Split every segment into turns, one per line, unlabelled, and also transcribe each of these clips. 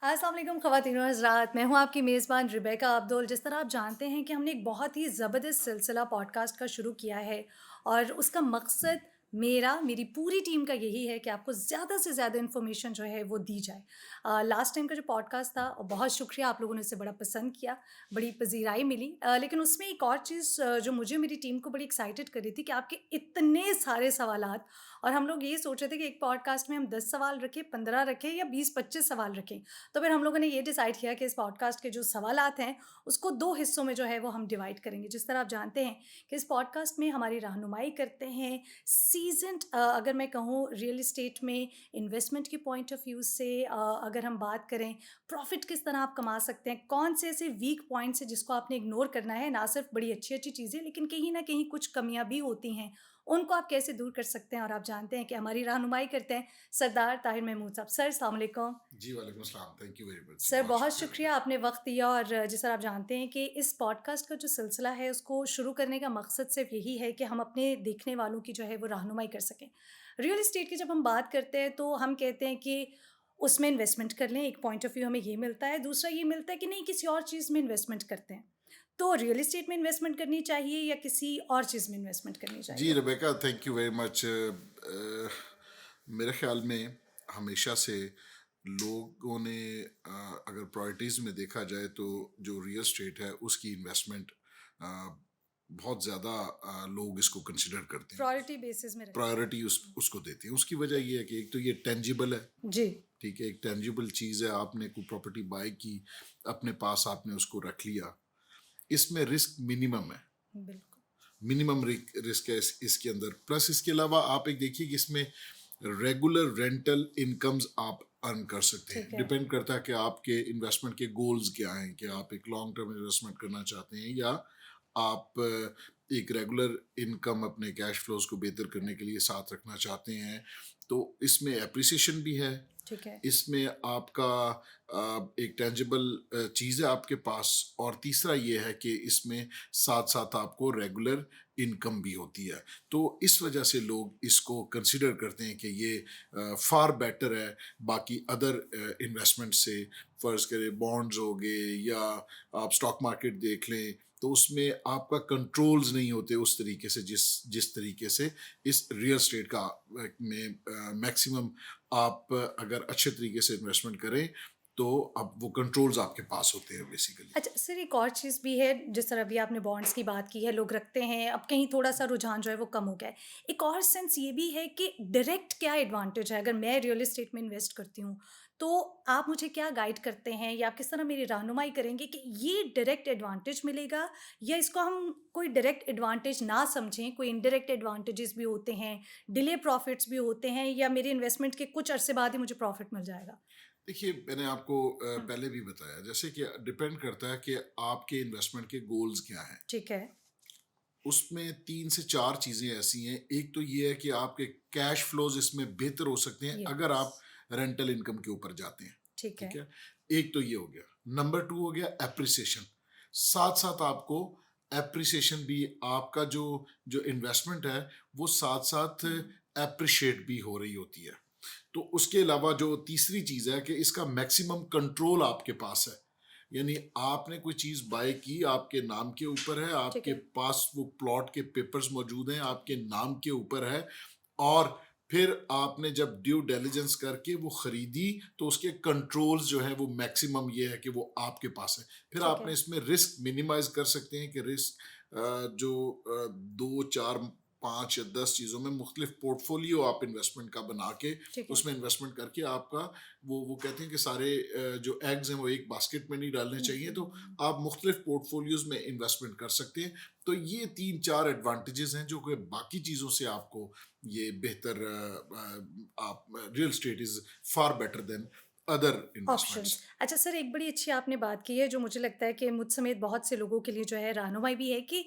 अस्सलाम वालेकुम ख़वातीन और हज़रात, मैं हूँ आपकी मेज़बान रिबेका अब्दुल। जिस तरह आप जानते हैं कि हमने एक बहुत ही ज़बरदस्त सिलसिला पॉडकास्ट का शुरू किया है और उसका मकसद मेरी पूरी टीम का यही है कि आपको ज़्यादा से ज़्यादा इन्फॉर्मेशन जो है वो दी जाए। लास्ट टाइम का जो पॉडकास्ट था बहुत शुक्रिया, आप लोगों ने इसे बड़ा पसंद किया, बड़ी पज़ीराई मिली। लेकिन उसमें एक और चीज़ जो मुझे मेरी टीम को बड़ी एक्साइटेड कर रही थी कि आपके इतने सारे सवालात, और हम लोग ये सोच रहे थे कि एक पॉडकास्ट में हम 10 सवाल रखें, 15 रखें या 20-25 सवाल रखें। तो फिर हम लोगों ने ये डिसाइड किया कि इस पॉडकास्ट के जो सवालात हैं, उसको 2 हिस्सों में जो है वो हम डिवाइड करेंगे। जिस तरह आप जानते हैं कि इस पॉडकास्ट में हमारी रहनुमाई करते हैं सीज़न्ड, अगर मैं कहूँ रियल एस्टेट में इन्वेस्टमेंट के पॉइंट ऑफ व्यू से, अगर हम बात करें प्रॉफ़िट किस तरह आप कमा सकते हैं, कौन से ऐसे वीक पॉइंट्स हैं जिसको आपने इग्नोर करना है, ना सिर्फ बड़ी अच्छी-अच्छी चीज़ें लेकिन कहीं न कहीं कुछ कमियाँ भी होती हैं, उनको आप कैसे दूर कर सकते हैं। और आप जानते हैं कि हमारी रहनुमाई करते हैं सरदार ताहिर महमूद साहब। सर, अस्सलाम वालेकुम।
जी, वालेकुम अस्सलाम। Thank you very much.
Sir,
बहुत
बहुत
शुक्रिया
शुक्रिया,
आपका।
आपने वक़्त दिया। और जिस तरह आप जानते हैं कि इस पॉडकास्ट का जो सिलसिला है उसको शुरू करने का मकसद सिर्फ़ यही है कि हम अपने देखने वालों की जो है वो रहनुमाई कर सकें। रियल एस्टेट की जब हम बात करते हैं तो हम कहते हैं कि उसमें इन्वेस्टमेंट कर लें, एक पॉइंट ऑफ व्यू हमें ये मिलता है। दूसरा ये मिलता है कि नहीं, किसी और चीज़ में इन्वेस्टमेंट करते हैं। तो रियल एस्टेट में इन्वेस्टमेंट करनी चाहिए या किसी और चीज़ में इन्वेस्टमेंट करनी
जी,
चाहिए?
Rebecca, thank you very much. मेरे ख़्याल में हमेशा से लोगों ने अगर प्रायोरिटीज़ में देखा जाए तो जो रियल एस्टेट है उसकी इन्वेस्टमेंट बहुत ज़्यादा लोग इसको कंसिडर करते हैं।
प्रायोरिटी बेसिस में रखते हैं।
प्रायोरिटी उसको देते हैं। उसकी वजह ये है कि एक तो ये टेंजिबल है,
जी,
ठीक है? एक टेंजिबल चीज़ है, आपने कोई प्रॉपर्टी बाय की, अपने पास आपने उसको रख लिया। इसमें रिस्क मिनिमम है।
बिल्कुल।
मिनिमम रिस्क है इसके अंदर। प्लस इसके अलावा आप एक देखिए कि इसमें रेगुलर रेंटल इनकम्स आप अर्न कर सकते
ठीक
हैं।
है।
डिपेंड करता है कि आपके इन्वेस्टमेंट के गोल्स क्या हैं, कि आप एक लॉन्ग टर्म इन्वेस्टमेंट करना चाहते हैं या आप एक रेगुलर इनकम अपने कैश फ्लोज को बेहतर करने के लिए साथ रखना चाहते हैं। तो इसमें एप्रिसिएशन भी है,
ठीक है।
इसमें आपका एक टेंजिबल चीज़ है आपके पास, और तीसरा ये है कि इसमें साथ साथ आपको रेगुलर इनकम भी होती है। तो इस वजह से लोग इसको कंसिडर करते हैं कि ये फार बेटर है बाकी अदर इन्वेस्टमेंट से। फ़र्ज़ करें बॉन्ड्स हो गए या आप स्टॉक मार्केट देख लें, तो उसमें आपका कंट्रोल्स नहीं होते उस तरीके से जिस जिस तरीके से इस रियल एस्टेट का में मैक्सिमम आप अगर अच्छे तरीके से इन्वेस्टमेंट करें तो अब वो कंट्रोल्स आपके पास होते हैं बेसिकली।
अच्छा सर, एक और चीज़ भी है। जिस तरह अभी आपने बॉन्ड्स की बात की है, लोग रखते हैं, अब कहीं थोड़ा-सा रुझान जो है वो कम हो गया है। एक और सेंस ये भी है कि डायरेक्ट क्या एडवांटेज है अगर मैं रियल एस्टेट में इन्वेस्ट करती हूँ, तो आप मुझे क्या गाइड करते हैं या आप किस तरह मेरी रहनुमाई करेंगे कि ये डायरेक्ट एडवांटेज मिलेगा या इसको हम कोई डायरेक्ट एडवांटेज ना समझें, कोई इनडायरेक्ट एडवांटेजेस भी होते हैं, डिले प्रॉफिट्स भी होते हैं, या मेरे इन्वेस्टमेंट के कुछ अरसे बाद ही मुझे प्रॉफिट मिल जाएगा?
देखिए, मैंने आपको
हुँ,
पहले भी बताया, जैसे कि डिपेंड करता है कि आपके इन्वेस्टमेंट के गोल्स क्या हैं।
ठीक है।
उसमें 3 से 4 चीज़ें ऐसी हैं। एक तो ये है कि आपके कैश फ्लोज़ इसमें बेहतर हो सकते हैं अगर
यस,
आप रेंटल इनकम के ऊपर जाते हैं,
ठीक है।
ठीक है? एक तो ये हो गया। नंबर 2 हो गया एप्रिसिएशन। साथ-साथ आपको एप्रिसिएशन भी, आपका जो जो इन्वेस्टमेंट है, वो साथ-साथ
हुँ,
एप्रिशिएट भी हो रही होती है। तो उसके अलावा जो तीसरी चीज़ है कि इसका मैक्सिमम कंट्रोल आपके पास है। यानी आपने कोई चीज़ बाय की, आपके नाम के ऊपर है,
ठीक
आपके
है।
पास वो प्लॉट के पेपर्स मौजूद हैं, आपके नाम के ऊपर है, और फिर आपने जब ड्यू डिलिजेंस करके वो खरीदी तो उसके कंट्रोल्स जो है वो मैक्सिमम ये है कि वो आपके पास है। फिर
ठीक
आपने
है,
इसमें रिस्क मिनिमाइज कर सकते हैं कि रिस्क जो 2 4 5 या 10 चीज़ों में मुख्तलिफ पोर्टफोलियो आप इन्वेस्टमेंट का बना के
ठीक है।
उसमें इन्वेस्टमेंट करके आपका वो कहते हैं कि सारे जो एग्स हैं वो एक बास्केट में नहीं डालने चाहिए, तो
हुँ,
आप मुख्तलिफ पोर्टफोलियोज में इन्वेस्टमेंट कर सकते हैं। तो ये 3 4 एडवांटेजेस हैं जो कि बाकी चीज़ों से आपको ये बेहतर आप real estate is far better than other investments.
Options. अच्छा सर, एक बड़ी अच्छी आपने बात की है जो मुझे लगता है कि मुझ समेत बहुत से लोगों के लिए जो है रहनुमाई भी है कि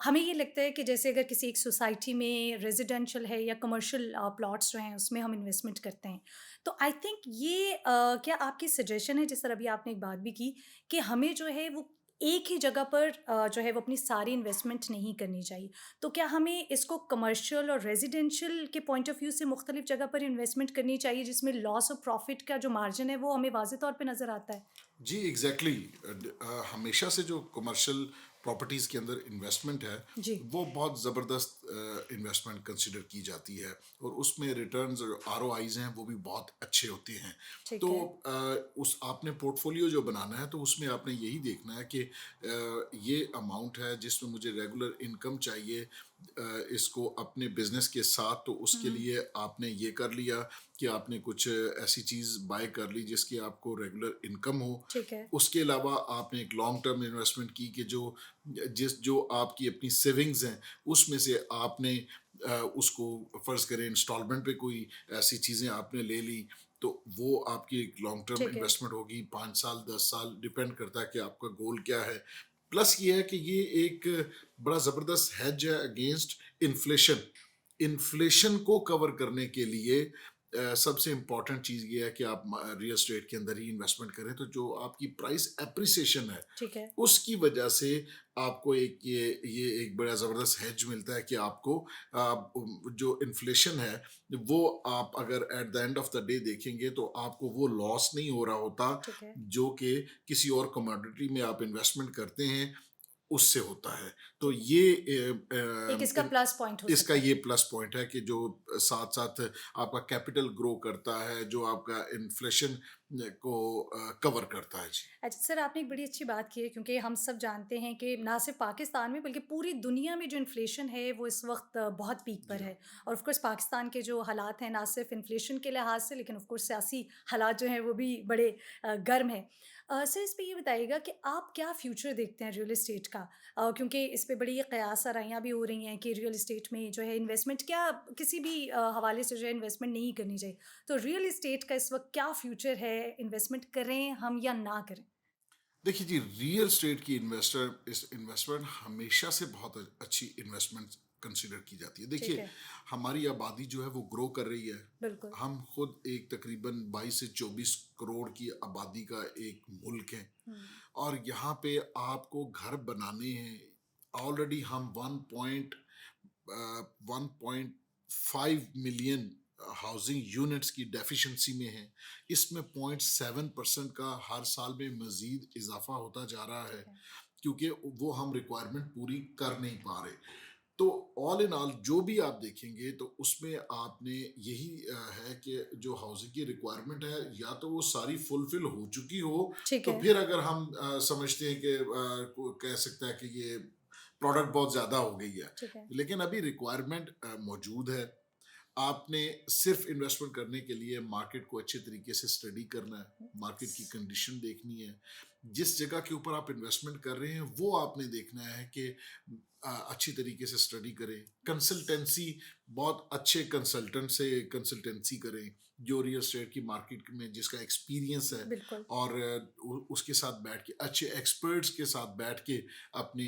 हमें ये लगता है कि जैसे अगर किसी एक सोसाइटी में रेज़िडेंशियल है या कमर्शियल प्लॉट्स जो हैं उसमें हम इन्वेस्टमेंट करते हैं। तो आई थिंक ये क्या आपकी सजेशन है, जिस तरह अभी आपने एक बात भी की कि हमें जो है वो एक ही जगह पर जो है वो अपनी सारी इन्वेस्टमेंट नहीं करनी चाहिए। तो क्या हमें इसको कमर्शियल और रेज़िडेंशियल के पॉइंट ऑफ व्यू से मुख्तलिफ जगह पर इन्वेस्टमेंट करनी चाहिए जिसमें लॉस ऑफ प्रॉफ़िट का जो मार्जिन है वो हमें वाज़ेह तौर पे नज़र आता है?
जी एग्जैक्टली हमेशा से जो कमर्शियल प्रॉपर्टीज़ के अंदर इन्वेस्टमेंट है
जी,
वो बहुत ज़बरदस्त इन्वेस्टमेंट कंसिडर की जाती है और उसमें रिटर्न्स और आरओआईज हैं वो भी बहुत अच्छे होते हैं। तो
ठीक है।
उस आपने पोर्टफोलियो जो बनाना है तो उसमें आपने यही देखना है कि ये अमाउंट है जिसमें मुझे रेगुलर इनकम चाहिए, इसको अपने बिजनेस के साथ, तो उसके
हुँ,
लिए आपने ये कर लिया कि आपने कुछ ऐसी चीज़ बाय कर ली जिसकी आपको रेगुलर इनकम हो।
ठीक है,
उसके अलावा आपने एक लॉन्ग टर्म इन्वेस्टमेंट की कि जो आपकी अपनी सेविंग्स हैं उसमें से आपने उसको फ़र्ज़ करें इंस्टॉलमेंट पे कोई ऐसी चीज़ें आपने ले ली, तो वो आपकी एक लॉन्ग टर्म
ठीक है।
इन्वेस्टमेंट होगी, 5 साल 10 साल डिपेंड करता है कि आपका गोल क्या है। प्लस ये है कि ये एक बड़ा ज़बरदस्त हेज है अगेंस्ट इन्फ्लेशन। इन्फ्लेशन को कवर करने के लिए सबसे इम्पॉर्टेंट चीज़ ये है कि आप रियल एस्टेट के अंदर ही इन्वेस्टमेंट करें, तो जो आपकी प्राइस एप्रिसिएशन है
ठीक है।
उसकी वजह से आपको एक ये एक बड़ा ज़बरदस्त हेज मिलता है कि आपको जो इन्फ्लेशन है वो आप अगर at the end of the day देखेंगे तो आपको वो लॉस नहीं हो रहा होता
ठीक है,
जो कि किसी और कमोडिटी में आप इन्वेस्टमेंट करते हैं उससे होता है। तो
ठीक है।
ये
एक इसका प्लस पॉइंट हो
इसका
सकता है।
ये प्लस पॉइंट है कि जो साथ-साथ आपका कैपिटल ग्रो करता है, जो आपका इन्फ्लेशन को कवर करता है। जी।
अच्छा सर, आपने एक बड़ी अच्छी बात की है क्योंकि हम सब जानते हैं कि ना सिर्फ पाकिस्तान में बल्कि पूरी दुनिया में जो इन्फ्लेशन है वो इस वक्त बहुत पीक
जी
पर
हाँ।
है। और ऑफ कोर्स पाकिस्तान के जो हालात हैं ना सिर्फ इन्फ्लेशन के लिहाज से लेकिन ऑफ कोर्स सियासी हालात जो हैं वो भी बड़े गर्म हैं। सर, इस पे ये बताइएगा कि आप क्या फ्यूचर देखते हैं रियल एस्टेट का? क्योंकि इस पे बड़ी कयास आराइयाँ भी हो रही हैं कि रियल एस्टेट में जो है इन्वेस्टमेंट क्या किसी भी हवाले से जो है इन्वेस्टमेंट नहीं करनी चाहिए। तो रियल एस्टेट का इस वक्त क्या फ्यूचर है? इन्वेस्टमेंट करें हम या ना करें?
देखिए जी, रियल एस्टेट की इन्वेस्टमेंट हमेशा से बहुत अच्छी इन्वेस्टमेंट कंसिडर की जाती है।
ठीक
देखिए,
है,
हमारी आबादी जो है वो ग्रो कर रही है।
बिल्कुल।
हम खुद एक तकरीबन 22 से 24 करोड़ की आबादी का एक मुल्क है
हुँ,
और यहाँ पे आपको घर बनाने हैं। ऑलरेडी हम 1.5 मिलियन हाउसिंग यूनिट्स की डेफिशिएंसी में है। इसमें 0.7% का हर साल में मज़ीद इज़ाफ़ा होता जा रहा है
ठीक है।
क्योंकि वो हम रिक्वायरमेंट पूरी कर नहीं पा रहे। तो ऑल इन ऑल जो भी आप देखेंगे तो उसमें आपने यही है कि जो हाउसिंग की रिक्वायरमेंट है या तो वो सारी फुलफिल हो चुकी हो,
ठीक
तो
है,
फिर अगर हम समझते हैं कि कह सकते हैं कि ये प्रोडक्ट बहुत ज़्यादा हो गई है।
ठीक है।
लेकिन अभी रिक्वायरमेंट मौजूद है। आपने सिर्फ इन्वेस्टमेंट करने के लिए मार्केट को अच्छे तरीके से स्टडी करना है, मार्केट की कंडीशन देखनी है। जिस जगह के ऊपर आप इन्वेस्टमेंट कर रहे हैं वो आपने देखना है कि अच्छी तरीके से स्टडी करें। कंसल्टेंसी, बहुत अच्छे कंसल्टेंट से कंसल्टेंसी करें जो रियल एस्टेट की मार्केट में जिसका एक्सपीरियंस है,
बिल्कुल।
और उसके साथ बैठ के अच्छे एक्सपर्ट्स के साथ बैठ के अपने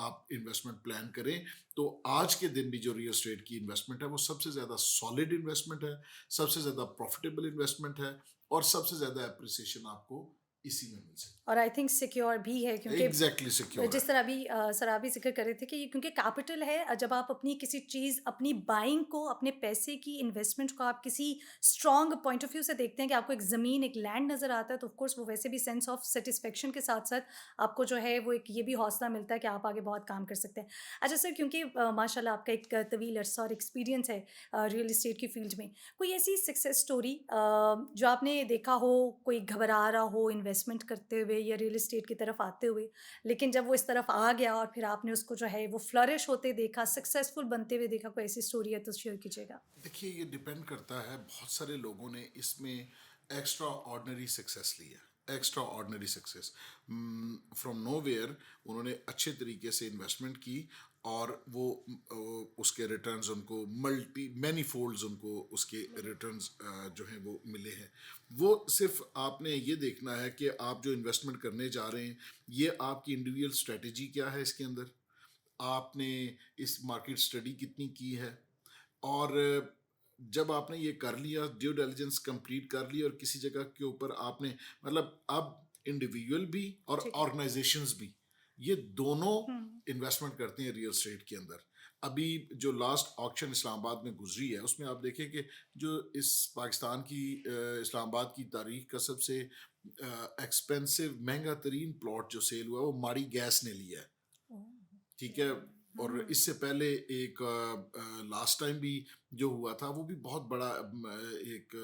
आप इन्वेस्टमेंट प्लान करें। तो आज के दिन भी जो रियल एस्टेट की इन्वेस्टमेंट है वो सबसे ज़्यादा सॉलिड इन्वेस्टमेंट है, सबसे ज़्यादा प्रॉफिटेबल इन्वेस्टमेंट है और सबसे ज़्यादा अप्रिसिएशन आपको इसी में मिल सकती
और आई थिंक सिक्योर भी है
है।
क्योंकि
एग्जैक्टली सिक्योर है।
जिस तरह अभी सर आप भी ज़िक्र कर रहे थे कि ये क्योंकि कैपिटल है, जब आप अपनी किसी चीज़ अपनी बाइंग को अपने पैसे की इन्वेस्टमेंट को आप किसी स्ट्रॉन्ग पॉइंट ऑफ व्यू से देखते हैं कि आपको एक ज़मीन एक लैंड नज़र आता है तो ऑफ कोर्स वो वैसे भी सेंस ऑफ सेटिस्फेक्शन के साथ साथ आपको जो है वो एक ये भी हौसला मिलता है कि आप आगे बहुत काम कर सकते हैं। अच्छा सर, क्योंकि माशाल्लाह आपका एक तवील अरसा और एक्सपीरियंस है रियल एस्टेट की फील्ड में, कोई ऐसी सक्सेस स्टोरी जो आपने देखा हो, कोई घबरा रहा हो इन्वेस्टमेंट करते हुए या रियल एस्टेट की तरफ आते हुए, लेकिन जब वो इस तरफ आ गया और फिर आपने उसको जो है वो फ्लरिश होते देखा, सक्सेसफुल बनते हुए देखा, कोई ऐसी स्टोरी है तो शेयर कीजिएगा?
देखिए, ये डिपेंड करता है, बहुत सारे लोगों ने इसमें एक्स्ट्रा ऑर्डिनरी सक्सेस ली है, extra ordinary success from nowhere. उन्होंने अच्छे तरीके से इन्वेस्टमेंट की और वो उसके रिटर्न्स उनको मल्टी मैनी फोल्ड्स उनको उसके रिटर्न्स जो हैं वो मिले हैं। वो सिर्फ आपने ये देखना है कि आप जो इन्वेस्टमेंट करने जा रहे हैं ये आपकी इंडिविजुअल स्ट्रेटजी क्या है, इसके अंदर आपने इस मार्केट स्टडी कितनी की है, और जब आपने ये कर लिया, ड्यू डिलिजेंस कंप्लीट कर ली और किसी जगह के ऊपर आपने, मतलब अब इंडिविजुअल भी और
ठीक है।
ऑर्गेनाइजेशंस भी ये दोनों
हुँ।
इन्वेस्टमेंट करते हैं रियल एस्टेट के अंदर। अभी जो लास्ट ऑक्शन इस्लामाबाद में गुजरी है उसमें आप देखें कि जो इस पाकिस्तान की इस्लामाबाद की तारीख का सबसे एक्सपेंसिव महंगा तरीन प्लॉट जो सेल हुआ वो माड़ी गैस ने लिया है।
ओह!
ठीक
ओके।
है। और
हुँ।
इससे पहले एक लास्ट टाइम भी जो हुआ था वो भी बहुत बड़ा एक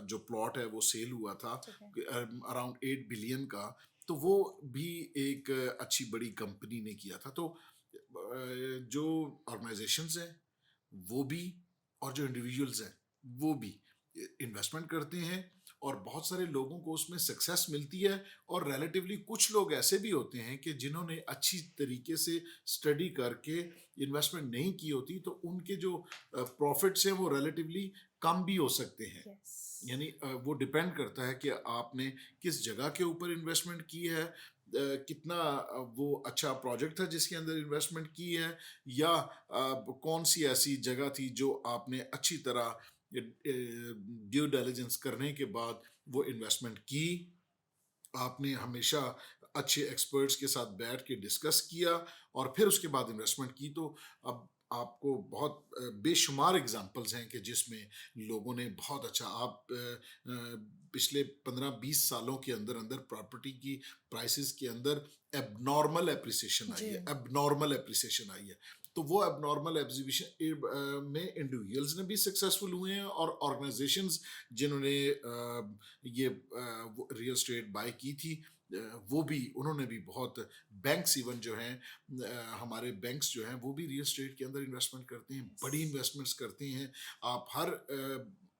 जो प्लॉट है वो सेल हुआ था
ठीक है।
अराउंड 8 बिलियन का। तो वो भी एक अच्छी बड़ी कंपनी ने किया था। तो जो ऑर्गेनाइजेशंस हैं वो भी और जो इंडिविजुअल्स हैं वो भी इन्वेस्टमेंट करते हैं और बहुत सारे लोगों को उसमें सक्सेस मिलती है। और रिलेटिवली कुछ लोग ऐसे भी होते हैं कि जिन्होंने अच्छी तरीके से स्टडी करके इन्वेस्टमेंट नहीं की होती तो उनके जो प्रॉफिट्स हैं वो रिलेटिवली कम भी हो सकते हैं।
यस।
यानी वो डिपेंड करता है कि आपने किस जगह के ऊपर इन्वेस्टमेंट की है, कितना वो अच्छा प्रोजेक्ट था जिसके अंदर इन्वेस्टमेंट की है, या कौन सी ऐसी जगह थी जो आपने अच्छी तरह ड्यू डिलिजेंस करने के बाद वो इन्वेस्टमेंट की। आपने हमेशा अच्छे एक्सपर्ट्स के साथ बैठ के डिस्कस किया और फिर उसके बाद इन्वेस्टमेंट की। तो अब आपको बहुत बेशुमार एग्जांपल्स हैं कि जिसमें लोगों ने बहुत अच्छा पिछले 15-20 सालों के अंदर अंदर प्रॉपर्टी की प्राइसेस के अंदर एबनॉर्मल एप्रिसिएशन आई
जी।
है, एबनॉर्मल एप्रिसिएशन आई है। तो वो एबनॉर्मल एग्जीबिशन में इंडिविजुअल्स ने भी सक्सेसफुल हुए हैं और ऑर्गेनाइजेशंस जिन्होंने ये रियल एस्टेट बाय की थी वो भी उन्होंने भी बहुत बैंक्स इवन जो हैं हमारे बैंक्स जो हैं वो भी रियल एस्टेट के अंदर इन्वेस्टमेंट करते हैं,
यस।
बड़ी इन्वेस्टमेंट्स करते हैं। आप हर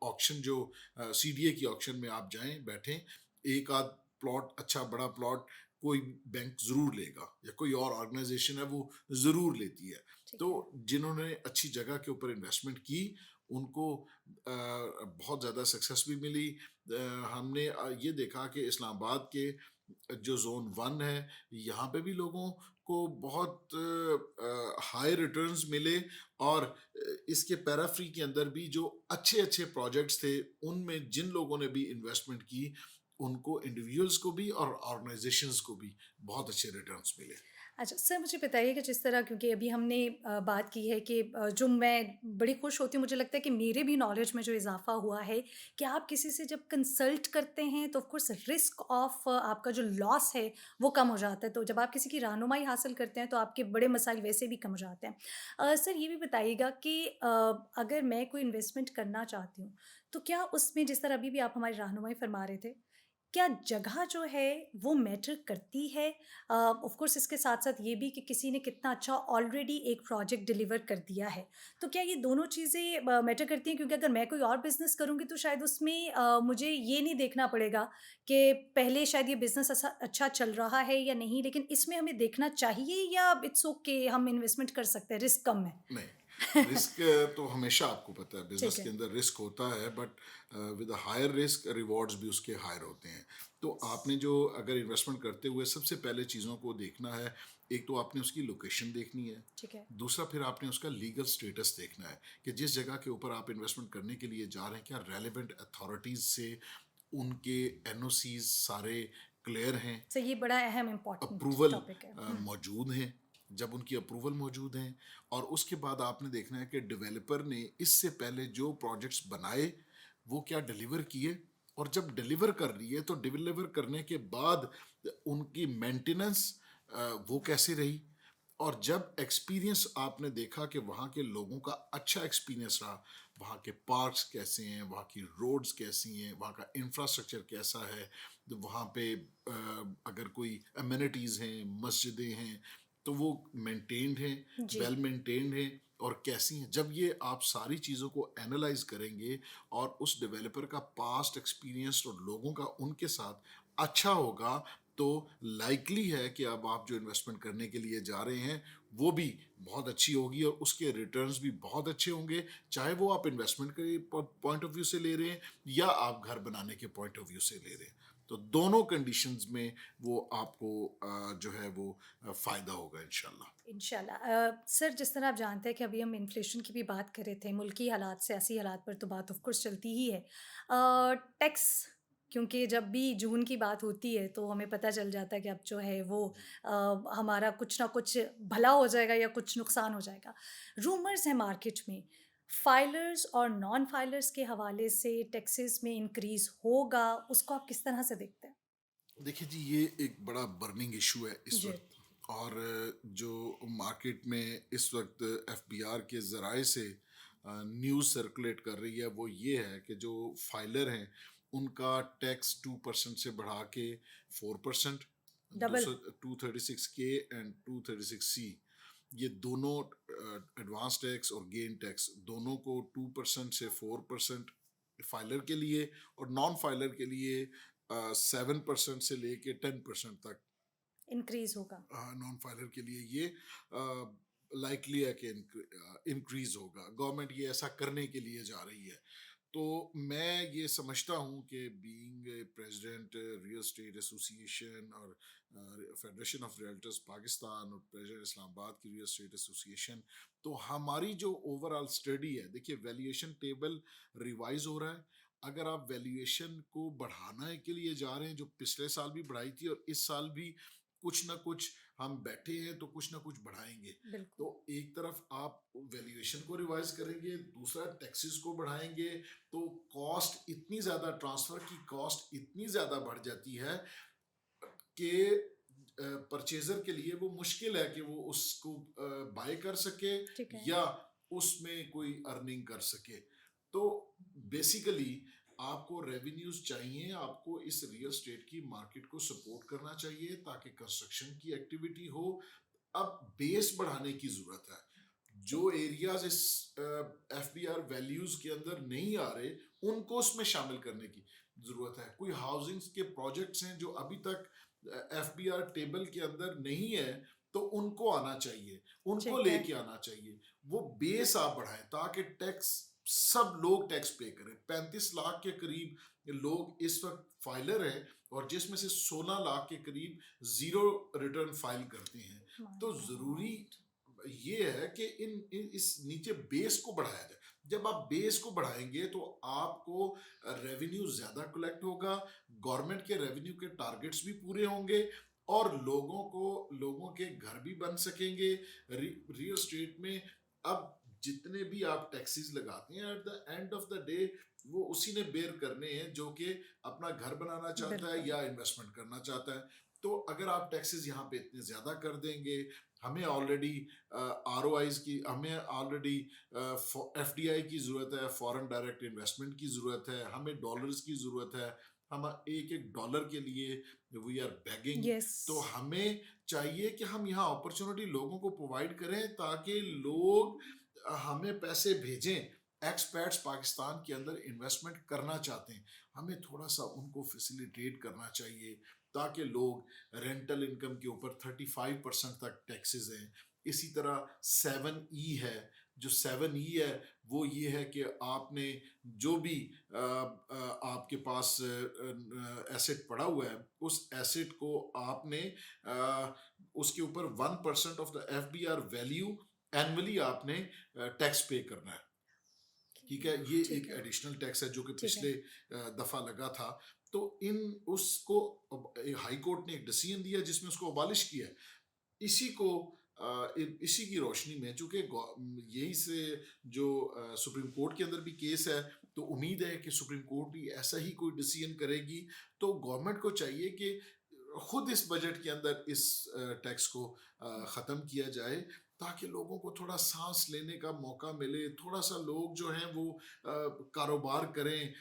ऑक्शन जो सीडीए की ऑक्शन में आप जाएं बैठें, एक आध प्लॉट अच्छा बड़ा प्लॉट कोई बैंक जरूर लेगा या कोई और ऑर्गेनाइजेशन है वो जरूर लेती है।
ठीक
तो
है।
जिन्होंने अच्छी जगह के ऊपर इन्वेस्टमेंट की उनको बहुत ज़्यादा सक्सेस भी मिली। हमने ये देखा कि इस्लामाबाद के जो जोन 1 है यहाँ पे भी लोगों को बहुत हाई रिटर्न्स मिले। और इसके पैराफ्री के अंदर भी जो अच्छे अच्छे प्रोजेक्ट्स थे उनमें जिन लोगों ने भी इन्वेस्टमेंट की उनको इंडिविजुअल्स को भी और ऑर्गेनाइजेशंस को भी बहुत अच्छे रिटर्न्स मिले।
अच्छा सर, मुझे बताइए कि जिस तरह, क्योंकि अभी हमने बात की है कि जो मैं बड़ी खुश होती हूँ, मुझे लगता है कि मेरे भी नॉलेज में जो इज़ाफ़ा हुआ है कि आप किसी से जब कंसल्ट करते हैं तो ऑफ़ कोर्स रिस्क ऑफ आपका जो लॉस है वो कम हो जाता है। तो जब आप किसी की रहनुमाई हासिल करते हैं तो आपके बड़े मसाइल वैसे भी कम हो जाते हैं। सर ये भी बताइएगा कि अगर मैं कोई इन्वेस्टमेंट करना चाहती हूँ, तो क्या उसमें, जिस तरह अभी भी आप हमारी रहनुमाई फरमा रहे थे, क्या जगह जो है वो मैटर करती है? ऑफ कोर्स इसके साथ-साथ ये भी कि किसी ने कितना अच्छा ऑलरेडी एक प्रोजेक्ट डिलीवर कर दिया है। तो क्या ये दोनों चीज़ें मैटर करती हैं? क्योंकि अगर मैं कोई और बिज़नेस करूँगी तो शायद उसमें मुझे ये नहीं देखना पड़ेगा कि पहले शायद ये बिज़नेस अच्छा चल रहा है या नहीं, लेकिन इसमें हमें देखना चाहिए या इट्स ओके, हम इन्वेस्टमेंट कर सकते हैं, रिस्क कम है?
नहीं, रिस्क तो हमेशा आपको पता है बिजनेस
ठीक
के
है।
अंदर रिस्क होता है, but with a higher risk rewards भी उसके हायर होते हैं। तो आपने जो अगर इन्वेस्टमेंट करते हुए सबसे पहले चीज़ों को देखना है, एक तो आपने उसकी लोकेशन देखनी है,
ठीक है।
दूसरा फिर आपने उसका लीगल स्टेटस देखना है कि जिस जगह के ऊपर आप इन्वेस्टमेंट करने के लिए जा रहे हैं क्या रेलिवेंट अथॉरिटीज़ से उनके एनओसीज सारे क्लियर हैं,
तो ये बड़ा अहम इम्पोर्टेंट
अप्रूवल
टॉपिक है। हुँ।
मौजूद हैं। जब उनकी अप्रूवल मौजूद हैं और उसके बाद आपने देखना है कि डेवलपर ने इससे पहले जो प्रोजेक्ट्स बनाए वो क्या डिलीवर किए, और जब डिलीवर कर रही है तो डिलीवर करने के बाद उनकी मेंटेनेंस वो कैसे रही। और जब एक्सपीरियंस आपने देखा कि वहाँ के लोगों का अच्छा एक्सपीरियंस रहा, वहाँ के पार्क्स कैसे हैं, वहाँ की रोड्स कैसी हैं, वहाँ का इंफ्रास्ट्रक्चर कैसा है, तो वहाँ पे अगर कोई अमेनिटीज़ हैं, मस्जिदें हैं, तो वो मेंटेन्ड हैं,
जी।
वेल मेंटेन्ड हैं और कैसी हैं। जब ये आप सारी चीज़ों को एनालाइज करेंगे और उस डेवलपर का पास्ट एक्सपीरियंस और लोगों का उनके साथ अच्छा होगा तो लाइकली है कि अब आप जो इन्वेस्टमेंट करने के लिए जा रहे हैं वो भी बहुत अच्छी होगी और उसके रिटर्न्स भी बहुत अच्छे होंगे, चाहे वो आप इन्वेस्टमेंट के पॉइंट ऑफ व्यू से ले रहे हैं या आप घर बनाने के पॉइंट ऑफ व्यू से ले रहे हैं। तो दोनों कंडीशंस में वो आपको जो है वो फ़ायदा होगा इंशाल्लाह।
इंशाल्लाह। सर जिस तरह आप जानते हैं कि अभी हम इन्फ्लेशन की भी बात कर रहे थे, मुल्की हालात, सियासी हालात पर तो बात ऑफ कोर्स चलती ही है। टैक्स क्योंकि जब भी जून की बात होती है तो हमें पता चल जाता है कि अब जो है वो अ, हमारा कुछ ना कुछ भला हो जाएगा या कुछ नुकसान हो जाएगा। रूमर्स हैं मार्केट में, फाइलर्स और नॉन फाइलर्स के हवाले से टैक्सेस में इंक्रीज़ होगा, उसको आप किस तरह से देखते हैं?
देखिए जी, ये एक बड़ा बर्निंग इशू है इस
जी,
वक्त। और जो मार्केट में इस वक्त एफबीआर के ज़राए से न्यूज़ सर्कुलेट कर रही है वो ये है कि जो फाइलर हैं उनका टैक्स 2% से बढ़ा के 4%,
डबल।
दूसरा 236 के एंड 236 सी, ये दोनों एडवांस टैक्स और गेन टैक्स दोनों को 2% से 4% फाइलर के लिए, और नॉन फाइलर के लिए 7% से लेके 10% तक
इंक्रीज़ होगा।
नॉन फाइलर के लिए ये लाइकली है कि इंक्रीज होगा। गवर्नमेंट ये ऐसा करने के लिए जा रही है। तो मैं ये समझता हूँ कि being president real estate association और फेडरेशन ऑफ रियल्टर्स पाकिस्तान और प्रेसिडेंट इस्लामाबाद की रियल स्टेट एसोसिएशन, तो हमारी जो ओवरऑल स्टडी है, देखिए वैल्यूएशन टेबल रिवाइज हो रहा है। अगर आप वैल्यूएशन को बढ़ाने के लिए जा रहे हैं, जो पिछले साल भी बढ़ाई थी और इस साल भी कुछ ना कुछ हम बैठे हैं तो कुछ ना कुछ बढ़ाएंगे।
बिल्कुल,
तो एक तरफ आप वैल्यूएशन को रिवाइज करेंगे, दूसरा टैक्सेस को बढ़ाएंगे, तो कॉस्ट इतनी ज्यादा, ट्रांसफर की कॉस्ट इतनी ज्यादा बढ़ जाती है कि परचेजर के लिए वो मुश्किल है कि वो उसको बाय कर सके
ठीक है।
या उसमें कोई अर्निंग कर सके। तो बेसिकली आपको रेवेन्यूज चाहिए, आपको इस रियल स्टेट की मार्केट को सपोर्ट करना चाहिए ताकि कंस्ट्रक्शन की एक्टिविटी हो। अब बेस बढ़ाने की जरूरत है। जो
ठीक है।
एरियाज इस एफबीआर वैल्यूज के अंदर नहीं आ रहे, उनको उसमें शामिल करने की जरूरत है। कोई हाउसिंग के प्रोजेक्ट्स हैं जो अभी तक एफबीआर टेबल के अंदर नहीं है, तो उनको आना चाहिए, उनको
ठीक है।
लेके आना चाहिए। वो बेस आप बढ़ाएं ताकि टैक्स, सब लोग टैक्स पे करें। 35 लाख के करीब लोग इस वक्त फाइलर हैं और जिसमें से 16 लाख के करीब जीरो रिटर्न फाइल करते हैं।
माय
तो जरूरी
गॉड!
ये है कि इस नीचे बेस को बढ़ाया जाए। जब आप बेस को बढ़ाएंगे तो आपको रेवेन्यू ज्यादा कलेक्ट होगा, गवर्नमेंट के रेवेन्यू के टारगेट्स भी पूरे होंगे और लोगों के घर भी बन सकेंगे। रियल स्टेट में अब जितने भी आप टैक्सेस लगाते हैं, at the end of the day वो उसी ने बेयर करने हैं जो कि अपना घर बनाना चाहता है
बिल्कुल।
या इन्वेस्टमेंट करना चाहता है। तो अगर आप टैक्सेस यहाँ पे इतने ज्यादा कर देंगे, हमें ऑलरेडी आरओआईज की, हमें ऑलरेडी एफडीआई की जरूरत है, फॉरेन डायरेक्ट इन्वेस्टमेंट की जरूरत है, हमें डॉलर्स की जरूरत है। हम एक एक डॉलर के लिए वी आर बेगिंग।
यस।
तो हमें चाहिए कि हम यहाँ अपॉर्चुनिटी लोगों को प्रोवाइड करें ताकि लोग हमें पैसे भेजें। एक्सपैट्स पाकिस्तान के अंदर इन्वेस्टमेंट करना चाहते हैं, हमें थोड़ा सा उनको फैसिलिटेट करना चाहिए ताकि लोग, रेंटल इनकम के ऊपर 35% तक टैक्सेस हैं। इसी तरह 7E है। जो 7E है वो ये है कि आपने जो भी आपके पास एसेट पड़ा हुआ है, उस एसेट को आपने उसके ऊपर 1% of the FBR value annually आपने टैक्स पे करना है। ठीक है, ये
ठीक
एक
है।
एडिशनल टैक्स है जो कि
ठीक है।
पिछले दफा लगा था। तो इन उसको हाई कोर्ट ने एक डिसीजन दिया जिसमें उसको अबॉलिश किया है। इसी को इसी की रोशनी में, चूंकि यही से जो सुप्रीम कोर्ट के अंदर भी केस है, तो उम्मीद है कि सुप्रीम कोर्ट भी ऐसा ही कोई डिसीजन करेगी। तो गवर्नमेंट को चाहिए कि खुद इस बजट के अंदर इस टैक्स को ख़त्म किया जाए ताकि लोगों को थोड़ा सांस लेने का मौका मिले, थोड़ा सा लोग जो हैं वो कारोबार करें।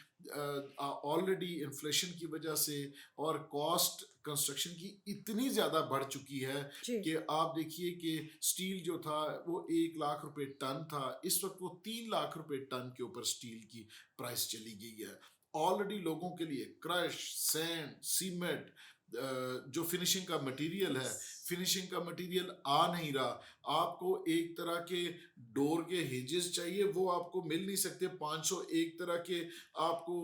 ऑलरेडी इन्फ्लेशन की वजह से और कॉस्ट कंस्ट्रक्शन की इतनी ज़्यादा बढ़ चुकी है
जी।
कि आप देखिए कि स्टील जो था वो 1 लाख रुपए टन था, इस वक्त वो 3 लाख रुपए टन के ऊपर स्टील की प्राइस चली गई है। ऑलरेडी लोगों के लिए क्रश, सैंड, सीमेंट, जो फिनिशिंग का मटेरियल है, फिनिशिंग का मटेरियल आ नहीं रहा। आपको एक तरह के डोर के हिंजेस चाहिए, वो आपको मिल नहीं सकते। 500 एक तरह के आपको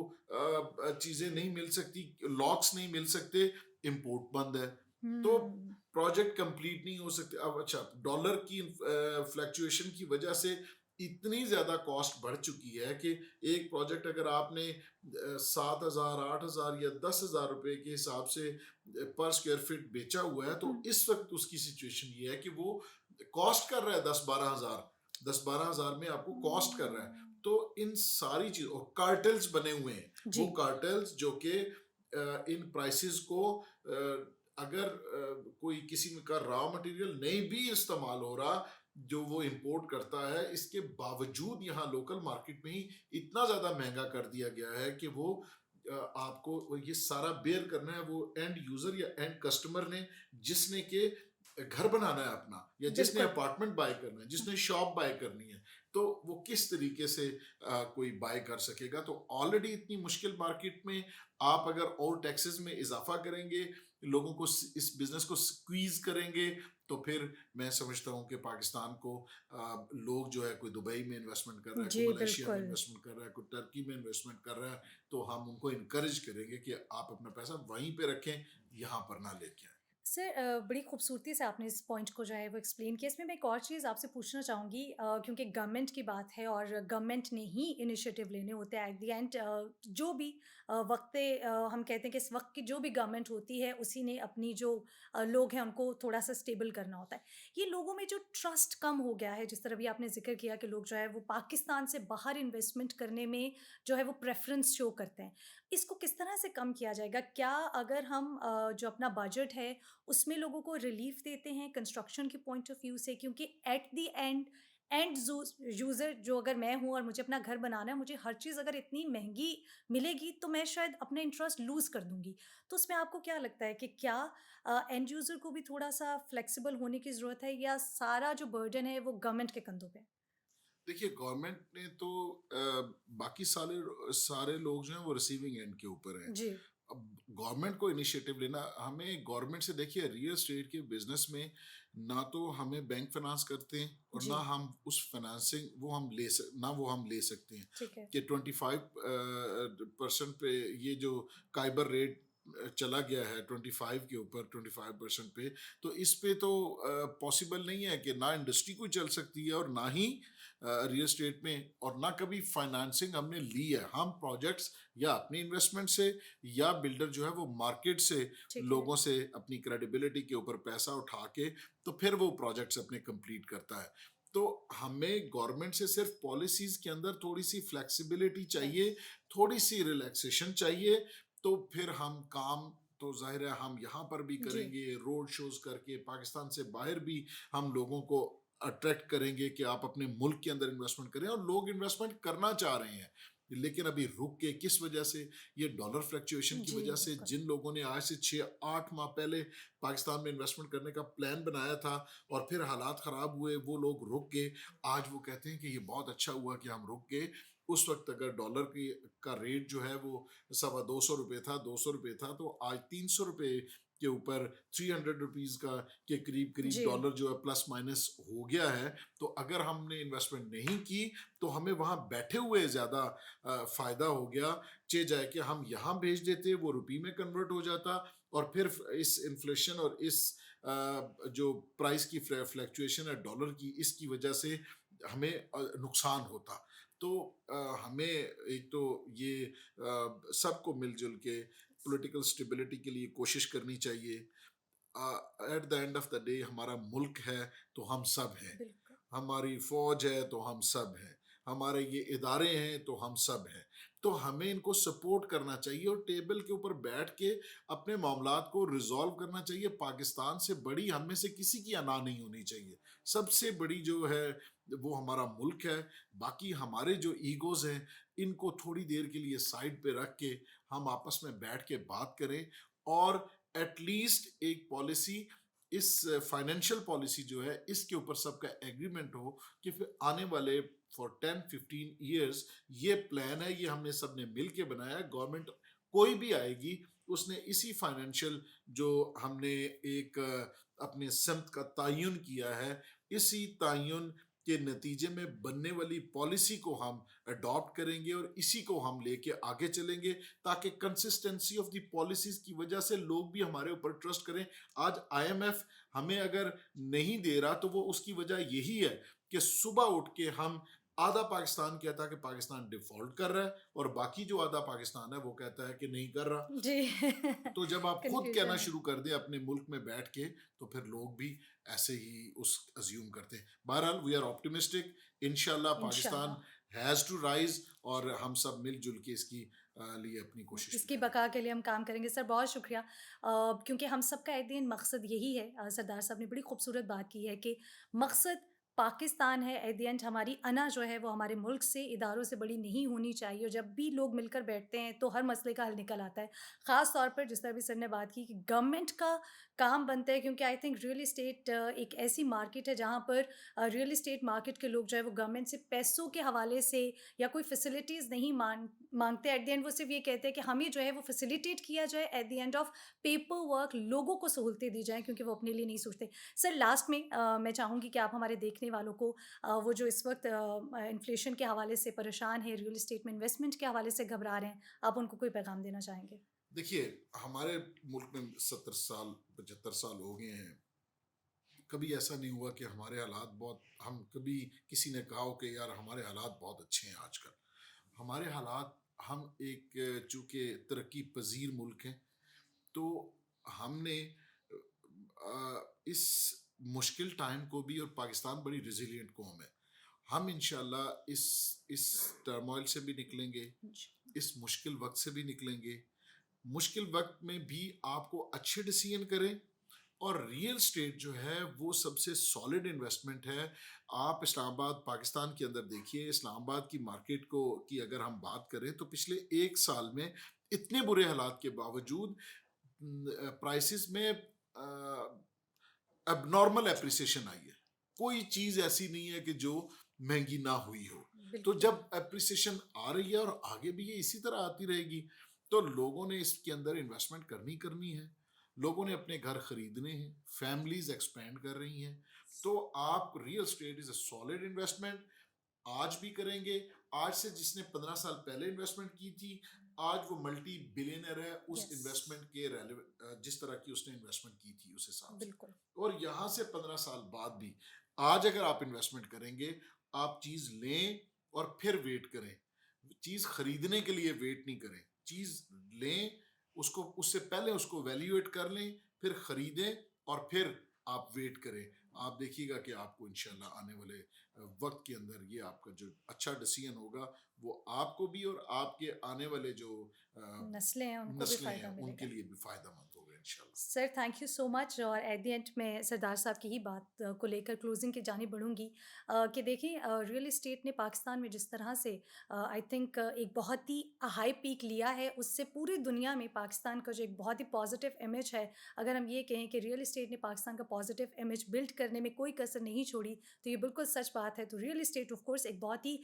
चीजें नहीं मिल सकती, लॉक्स नहीं मिल सकते, इंपोर्ट बंद है। तो
हुँ।
प्रोजेक्ट कंप्लीट नहीं हो सकते। अब अच्छा, डॉलर की फ्लक्चुएशन की वजह से इतनी ज़्यादा कॉस्ट बढ़ चुकी है कि एक प्रोजेक्ट अगर आपने 7,000, 8,000 या 10,000 रुपए के हिसाब से पर स्क्वायर फीट बेचा हुआ है,
हुँ।
तो इस वक्त उसकी सिचुएशन ये है कि वो कॉस्ट कर रहा है 10-12,000, 10-12,000 में आपको कॉस्ट कर रहा है।
हुँ।
तो इन सारी चीज़ और कार्टेल्स बने हुए हैं,
जी,
वो कार्टेल्स जो कि इन प्राइसेस को अगर कोई किसी का रॉ मटेरियल नहीं भी इस्तेमाल हो रहा जो वो इंपोर्ट करता है, इसके बावजूद यहाँ लोकल मार्केट में ही इतना ज़्यादा महंगा कर दिया गया है कि वो आपको ये सारा बेयर करना है वो एंड यूज़र या एंड कस्टमर ने, जिसने के घर बनाना है अपना, या जिसने
बिल्कुल।
अपार्टमेंट बाय करना है, जिसने शॉप बाय करनी है, तो वो किस तरीके से कोई बाय कर सकेगा। तो ऑलरेडी इतनी मुश्किल मार्केट में आप अगर और टैक्सेस में इजाफा करेंगे, लोगों को इस बिजनेस को स्क्वीज करेंगे, तो फिर मैं समझता हूँ कि पाकिस्तान को लोग जो है, कोई दुबई में इन्वेस्टमेंट कर रहा है,
जी,
कोई मलेशिया में
बिल्कुल।
इन्वेस्टमेंट कर रहा है, कोई टर्की में इन्वेस्टमेंट कर रहा है, तो हम उनको इनकरेज करेंगे कि आप अपना पैसा वहीं पे रखें, यहाँ पर ना लेके आए।
सर बड़ी खूबसूरती से आपने इस पॉइंट को जो है वो एक्सप्लेन किया। इसमें मैं एक और चीज़ आपसे पूछना चाहूँगी क्योंकि गवर्नमेंट की बात है और गवर्नमेंट ने ही इनिशिएटिव लेने होते हैं एट द एंड जो भी हम कहते हैं कि इस वक्त की जो भी गवर्नमेंट होती है उसी ने अपनी जो लोग हैं उनको थोड़ा सा स्टेबल करना होता है। ये लोगों में जो ट्रस्ट कम हो गया है, जिस तरह भी आपने जिक्र किया कि लोग जो है वो पाकिस्तान से बाहर इन्वेस्टमेंट करने में जो है वो प्रेफरेंस शो करते हैं, इसको किस तरह से कम किया जाएगा? क्या अगर हम जो अपना बजट है उसमें लोगों को रिलीफ देते हैं कंस्ट्रक्शन के पॉइंट ऑफ व्यू से, क्योंकि एट द एंड यूज़र जो अगर मैं हूँ और मुझे अपना घर बनाना है, मुझे हर चीज़ अगर इतनी महंगी मिलेगी तो मैं शायद अपना इंटरेस्ट लूज़ कर दूंगी। तो उसमें आपको क्या लगता है कि क्या एंड यूज़र को भी थोड़ा सा फ्लेक्सिबल होने की ज़रूरत है, या सारा जो बर्डन है वो गवर्नमेंट के कंधों पे है?
देखिए, गवर्नमेंट ने तो बाकी सारे सारे लोग जो हैं वो रिसीविंग एंड के ऊपर हैं।
जी।
अब गवर्नमेंट को इनिशिएटिव लेना, हमें गवर्नमेंट से, देखिए रियल एस्टेट के बिजनेस में ना तो हमें बैंक फाइनेंस करते हैं और
जी।
ना हम उस फाइनेंसिंग वो हम ले सकते हैं
ठीक है।
कि 25% पे ये जो काइबर रेट चला गया है 25 के ऊपर, 25% पे, तो इस पे तो पॉसिबल नहीं है कि ना इंडस्ट्री कोई चल सकती है और ना ही रियल एस्टेट में, और ना कभी फाइनेंसिंग हमने ली है। हम प्रोजेक्ट्स या अपनी इन्वेस्टमेंट से या बिल्डर जो है वो मार्केट से,
ठीक है।
लोगों से अपनी क्रेडिबिलिटी के ऊपर पैसा उठा के तो फिर वो प्रोजेक्ट्स अपने कंप्लीट करता है। तो हमें गवर्नमेंट से सिर्फ पॉलिसीज के अंदर थोड़ी सी फ्लेक्सिबिलिटी
राइट।
चाहिए, थोड़ी सी रिलैक्सेशन चाहिए, तो फिर हम काम, तो जाहिर है हम यहाँ पर भी
जी।
करेंगे, रोड शोज करके पाकिस्तान से बाहर भी हम लोगों को अट्रैक्ट करेंगे कि आप अपने मुल्क के अंदर इन्वेस्टमेंट करें, और लोग इन्वेस्टमेंट करना चाह रहे हैं। लेकिन अभी रुक के किस वजह से, ये डॉलर फ्लक्चुएशन की
जी,
वजह से,
बिल्कुल।
जिन लोगों ने आज से 6-8 माह पहले पाकिस्तान में इन्वेस्टमेंट करने का प्लान बनाया था और फिर हालात ख़राब हुए, वो लोग रुक गए। आज वो कहते हैं कि ये बहुत अच्छा हुआ कि हम रुक गए। उस वक्त अगर डॉलर की का रेट जो है वो 225 रुपये था, 200 रुपये था, तो आज 300 रुपये के ऊपर, 300 रुपीज़ का के करीब करीब
जी।
डॉलर जो है प्लस माइनस हो गया है। तो अगर हमने इन्वेस्टमेंट नहीं की तो हमें वहाँ बैठे हुए ज़्यादा फ़ायदा हो गया। चे जाए कि हम यहाँ भेज देते, वो रुपये में कन्वर्ट हो जाता, और फिर इस इन्फ्लेशन और इस जो प्राइस की फ्लैक्चुएशन है डॉलर की, इसकी वजह से हमें नुकसान होता। तो हमें एक तो ये सबको मिलजुल के पॉलिटिकल स्टेबिलिटी के लिए कोशिश करनी चाहिए। At the end of the day हमारा मुल्क है तो हम सब हैं,
बिल्कुल।
हमारी फौज है तो हम सब हैं, हमारे ये इदारे हैं तो हम सब हैं। तो हमें इनको सपोर्ट करना चाहिए और टेबल के ऊपर बैठ के अपने मामलात को रिजॉल्व करना चाहिए। पाकिस्तान से बड़ी हम में से किसी की अना नहीं होनी चाहिए। सबसे बड़ी जो है वो हमारा मुल्क है। बाकी हमारे जो ईगोज हैं, इनको थोड़ी देर के लिए साइड पे रख के हम आपस में बैठ के बात करें, और एटलीस्ट एक पॉलिसी, इस फाइनेंशियल पॉलिसी जो है इसके ऊपर सबका एग्रीमेंट हो कि फिर आने वाले फॉर 10-15 ईयर्स ये प्लान है, ये हमने सबने मिल के बनाया है। गवर्नमेंट कोई भी आएगी उसने इसी फाइनेंशियल जो हमने एक अपने सिमत का तयन किया है, इसी तयन के नतीजे में बनने वाली पॉलिसी को हम अडॉप्ट करेंगे और इसी को हम लेके आगे चलेंगे, ताकि कंसिस्टेंसी ऑफ द पॉलिसीज की वजह से लोग भी हमारे ऊपर ट्रस्ट करें। आज आईएमएफ हमें अगर नहीं दे रहा तो वो उसकी वजह यही है कि सुबह उठ के हम आधा पाकिस्तान कहता है कि पाकिस्तान डिफ़ॉल्ट कर रहा है और बाकी जो आधा पाकिस्तान है वो कहता है कि नहीं कर रहा।
जी।
तो जब आप खुद कहना
कन्फ्यूज़न है।
शुरू कर दें अपने मुल्क में बैठ के, तो फिर लोग भी ऐसे ही उस अज़्यूम करते हैं। बहरहाल वी आर ऑप्टिमिस्टिक, इंशाल्लाह पाकिस्तान
इंशाल्लाह।
हैज़ टू राइज़ और हम सब मिल-जुल के इसकी लिए अपनी कोशिश भी
इसकी
करें।
बका के लिए हम काम करेंगे। सर बहुत शुक्रिया, क्योंकि हम सबका एक दिन मकसद यही है। सरदार साहब ने बड़ी खूबसूरत बात की है कि मकसद पाकिस्तान है। एट द एंड हमारी अना जो है वो हमारे मुल्क से, इदारों से बड़ी नहीं होनी चाहिए, और जब भी लोग मिलकर बैठते हैं तो हर मसले का हल निकल आता है। ख़ास तौर पर जिस तरह भी सर ने बात की कि गवर्नमेंट का काम बनता है, क्योंकि आई थिंक रियल एस्टेट एक ऐसी मार्केट है जहाँ पर रियल एस्टेट मार्केट के लोग जो है वो गवर्नमेंट से पैसों के हवाले से या कोई फैसिलिटीज़ नहीं माँगते। एट द एंड वो सिर्फ़ ये कहते हैं कि हमें जो है वो फैसिलिटेट किया जाए, at the end of paper work लोगों को सहूलतें दी जाएँ, क्योंकि वो अपने लिए नहीं सोचते। सर लास्ट में मैं चाहूँगी कि आप हमारे देखने वालों को वो जो इस वक़्त इन्फ्लेशन के हवाले से परेशान हैं, रियल एस्टेट में इन्वेस्टमेंट के हवाले से घबरा रहे हैं, आप उनको कोई पैगाम देना चाहेंगे?
देखिए, हमारे मुल्क में 70 साल, 75 साल हो गए हैं। कभी ऐसा नहीं हुआ कि हमारे हालात बहुत हम कभी किसी ने कहा हो कि यार हमारे हालात बहुत अच्छे हैं आजकल। हमारे हालात हम एक चूँकि तरक्की पज़ीर मुल्क हैं, तो हमने इस मुश्किल टाइम को भी और पाकिस्तान बड़ी रेज़िलिएंट कौम है। हम इंशाल्लाह इस टर्मॉइल से भी निकलेंगे,
जी।
इस मुश्किल वक़्त से भी निकलेंगे। मुश्किल वक़्त में भी आपको अच्छे डिसीज़न करें और रियल एस्टेट जो है वो सबसे सॉलिड इन्वेस्टमेंट है। आप इस्लामाबाद पाकिस्तान के अंदर देखिए, इस्लामाबाद की मार्केट को की अगर हम बात करें तो पिछले 1 साल में इतने बुरे हालात के बावजूद प्राइसेस में एबनॉर्मल एप्रिसिएशन आई है। कोई चीज़ ऐसी नहीं है कि जो महँगी ना हुई हो। तो
बिल्कुल।
जब एप्रिसिएशन आ रही है और आगे भी ये इसी तरह आती रहेगी, तो लोगों ने इसके अंदर इन्वेस्टमेंट करनी है। लोगों ने अपने घर खरीदने हैं, फैमिलीज़ एक्सपैंड कर रही हैं। तो आप real estate is a solid investment आज भी करेंगे। आज से जिसने 15 साल पहले इन्वेस्टमेंट की थी, आज वो मल्टी बिलियनर है उस
यस।
इन्वेस्टमेंट के जिस तरह की उसने इन्वेस्टमेंट की थी उस हिसाब से।
बिल्कुल।
और यहाँ से 15 साल बाद भी आज अगर आप इन्वेस्टमेंट करेंगे, आप चीज़ लें और फिर वेट करें। चीज़ खरीदने के लिए वेट नहीं करें। चीज़ लें, उसको उससे पहले उसको वैल्यूएट कर लें, फिर खरीदें और फिर आप वेट करें। आप देखिएगा कि आपको इंशाल्लाह आने वाले वक़्त के अंदर ये आपका जो अच्छा डिसीज़न होगा, वो आपको भी और आपके आने वाले जो अ,
नस्लें हैं उनको भी
नस्लें हैं,
फ़ायदा
उनके
मिलेगा।
लिए भी फ़ायदेमंद होगा इंशाल्लाह।
Sir thank you so much, और एट द एंड मैं सरदार साहब की ही बात को लेकर क्लोजिंग की जानिब बढ़ूंगी, कि देखिए रियल एस्टेट ने पाकिस्तान में जिस तरह से आई थिंक एक बहुत ही हाई पीक लिया है, उससे पूरी दुनिया में पाकिस्तान का जो एक बहुत ही पॉजिटिव इमेज है, अगर हम ये कहें कि रियल एस्टेट ने पाकिस्तान का पॉजिटिव इमेज बिल्ड करने में कोई कसर नहीं छोड़ी, तो ये बिल्कुल सच बात है। तो रियल एस्टेट ऑफ कोर्स एक बहुत ही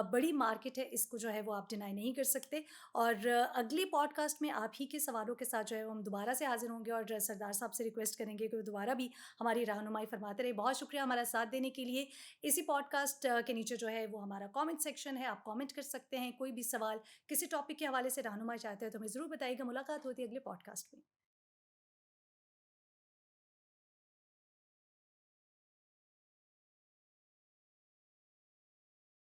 बड़ी मार्केट है, इसको जो है वो आप डिनाई नहीं कर सकते। और अगली पॉडकास्ट में आप ही के सवालों के साथ जो है वो हम दोबारा से हाज़िर होंगे, और सरदार साहब से रिक्वेस्ट करेंगे कि वो दोबारा भी हमारी रहनुमाई फरमाते रहे। बहुत शुक्रिया हमारा साथ देने के लिए। इसी पॉडकास्ट के नीचे जो है वो हमारा कमेंट सेक्शन है, आप कमेंट कर सकते हैं। कोई भी सवाल किसी टॉपिक के हवाले से रहनुमाई चाहते हैं तो हमें ज़रूर बताइएगा। मुलाकात होती है अगले पॉडकास्ट में।